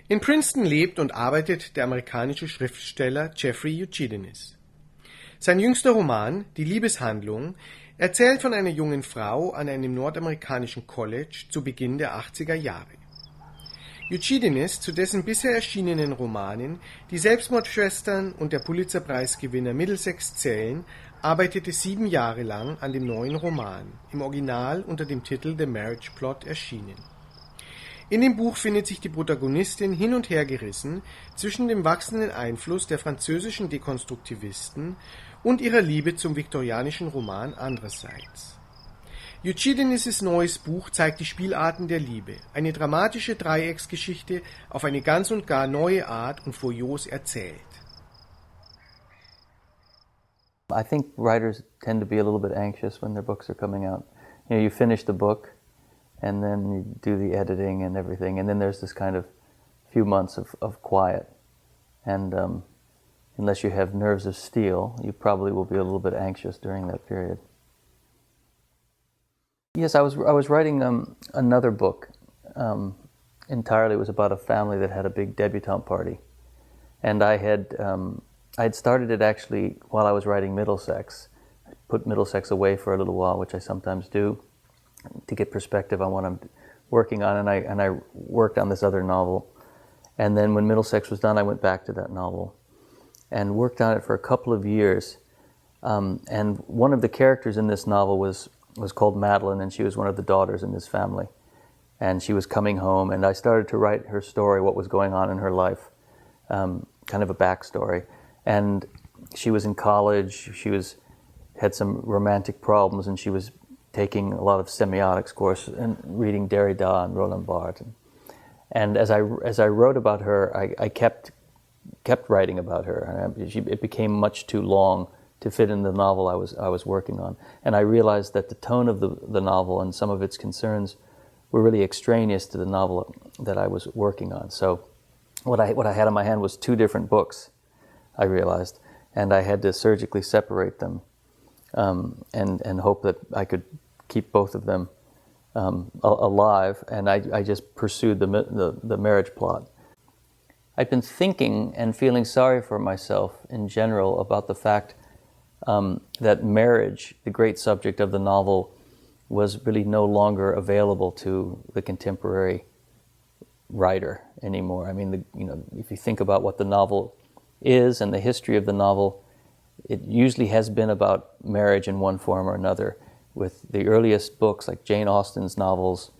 In Princeton lebt und arbeitet der amerikanische Schriftsteller Jeffrey Eugenides. Sein jüngster Roman, Die Liebeshandlung, erzählt von einer jungen Frau an einem nordamerikanischen College zu Beginn der 80er Jahre. Eugenides, zu dessen bisher erschienenen Romanen Die Selbstmordschwestern und der Pulitzerpreisgewinner Middlesex zählen, arbeitete 7 Jahre lang an dem neuen Roman, im Original unter dem Titel The Marriage Plot erschienen. In dem Buch findet sich die Protagonistin hin und her gerissen zwischen dem wachsenden Einfluss der französischen Dekonstruktivisten und ihrer Liebe zum viktorianischen Roman andererseits. Eugenides' neues Buch zeigt die Spielarten der Liebe, eine dramatische Dreiecksgeschichte auf eine ganz und gar neue Art und furios erzählt. I think writers tend to be a little bit anxious when their books are coming out. You know, you finish the book and then you do the editing and everything, and then there's this kind of few months of quiet. And unless you have nerves of steel, you probably will be a little bit anxious during that period. Yes, I was writing another book. Entirely, it was about a family that had a big debutante party, and I had started it actually while I was writing Middlesex. I put Middlesex away for a little while, which I sometimes do, to get perspective on what I'm working on, and I worked on this other novel. And then when Middlesex was done, I went back to that novel and worked on it for a couple of years. And one of the characters in this novel was called Madeleine, and she was one of the daughters in this family. And she was coming home, and I started to write her story, what was going on in her life, kind of a backstory. And she was in college, had some romantic problems, and she was taking a lot of semiotics course and reading Derrida and Roland Barthes. And as I wrote about her, I kept writing about her. It became much too long to fit in the novel I was working on. And I realized that the tone of the novel and some of its concerns were really extraneous to the novel that I was working on. So what I had in my hand was 2 different books, I realized, and I had to surgically separate them and hope that I could keep both of them alive, and I just pursued the marriage plot. I'd been thinking and feeling sorry for myself in general about the fact that marriage, the great subject of the novel, was really no longer available to the contemporary writer anymore. I mean, if you think about what the novel is and the history of the novel, it usually has been about marriage in one form or another. With the earliest books, like Jane Austen's novels,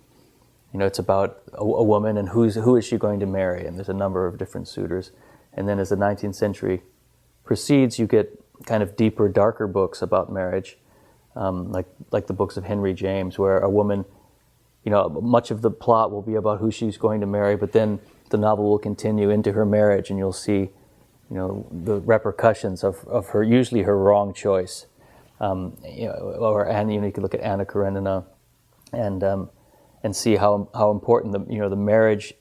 it's about a woman and who is she going to marry, and there's a number of different suitors. And then as the 19th century proceeds, you get kind of deeper, darker books about marriage, like the books of Henry James, where a woman, much of the plot will be about who she's going to marry, but then the novel will continue into her marriage, and you'll see, the repercussions of her, usually her wrong choice. Or Anna, you could look at Anna Karenina, and see how important the marriage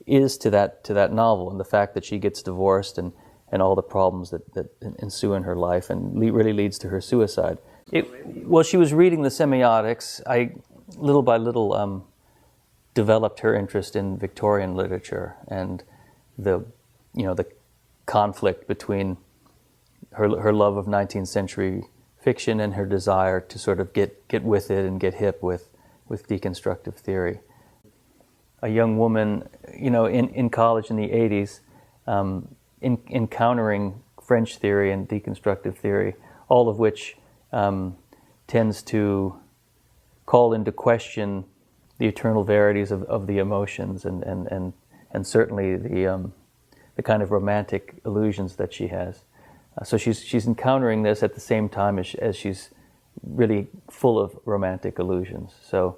is to that novel, and the fact that she gets divorced and all the problems that ensue in her life, and really leads to her suicide. Well, she was reading the semiotics. I little by little developed her interest in Victorian literature and the conflict between her love of 19th century fiction and her desire to sort of get with it and get hip with deconstructive theory. A young woman, in college in the 80s, encountering French theory and deconstructive theory, all of which tends to call into question the eternal verities of the emotions and certainly the kind of romantic illusions that she has. So she's encountering this at the same time as she's really full of romantic illusions. So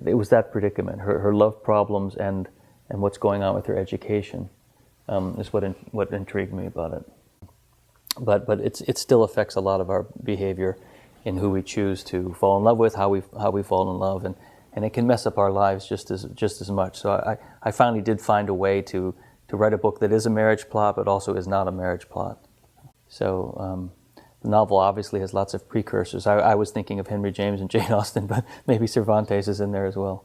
it was that predicament, her love problems and what's going on with her education is what intrigued me about it. But it still affects a lot of our behavior in who we choose to fall in love with, how we fall in love, and it can mess up our lives just as much. So I finally did find a way to write a book that is a marriage plot, but also is not a marriage plot. So the novel obviously has lots of precursors. I was thinking of Henry James and Jane Austen, but maybe Cervantes is in there as well.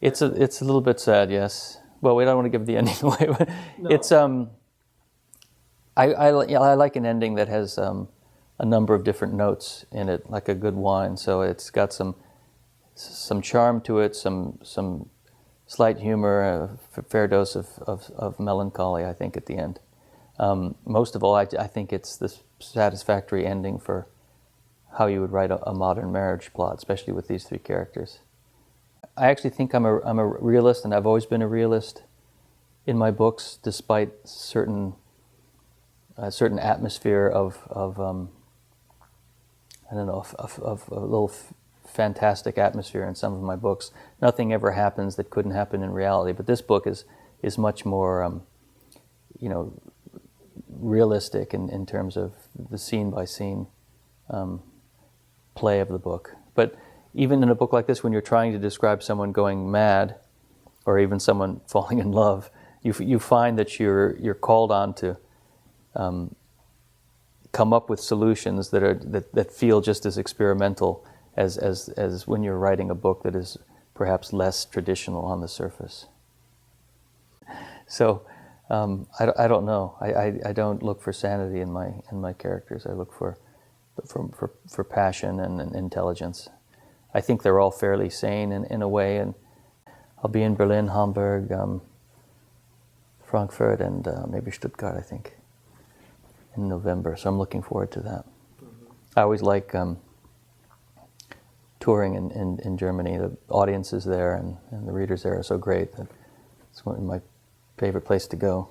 It's a little bit sad, yes. Well, we don't want to give the ending away. But No. It's I like an ending that has a number of different notes in it, like a good wine. So it's got some charm to it, some slight humor, a fair dose of melancholy, I think, at the end. Most of all, I think it's the satisfactory ending for how you would write a modern marriage plot, especially with these three characters. I actually think I'm a realist, and I've always been a realist in my books, despite certain atmosphere of I don't know, of a little fantastic atmosphere in some of my books. Nothing ever happens that couldn't happen in reality, but this book is much more realistic in terms of the scene by scene play of the book. But even in a book like this, when you're trying to describe someone going mad, or even someone falling in love, you find that you're called on to come up with solutions that feel just as experimental as when you're writing a book that is perhaps less traditional on the surface. So I don't know. I don't look for sanity in my characters. I look for passion and intelligence. I think they're all fairly sane in a way, and I'll be in Berlin, Hamburg, Frankfurt, and maybe Stuttgart, I think, in November. So I'm looking forward to that. Mm-hmm. I always like touring in Germany. The audiences there and the readers there are so great that it's one of my favorite place to go.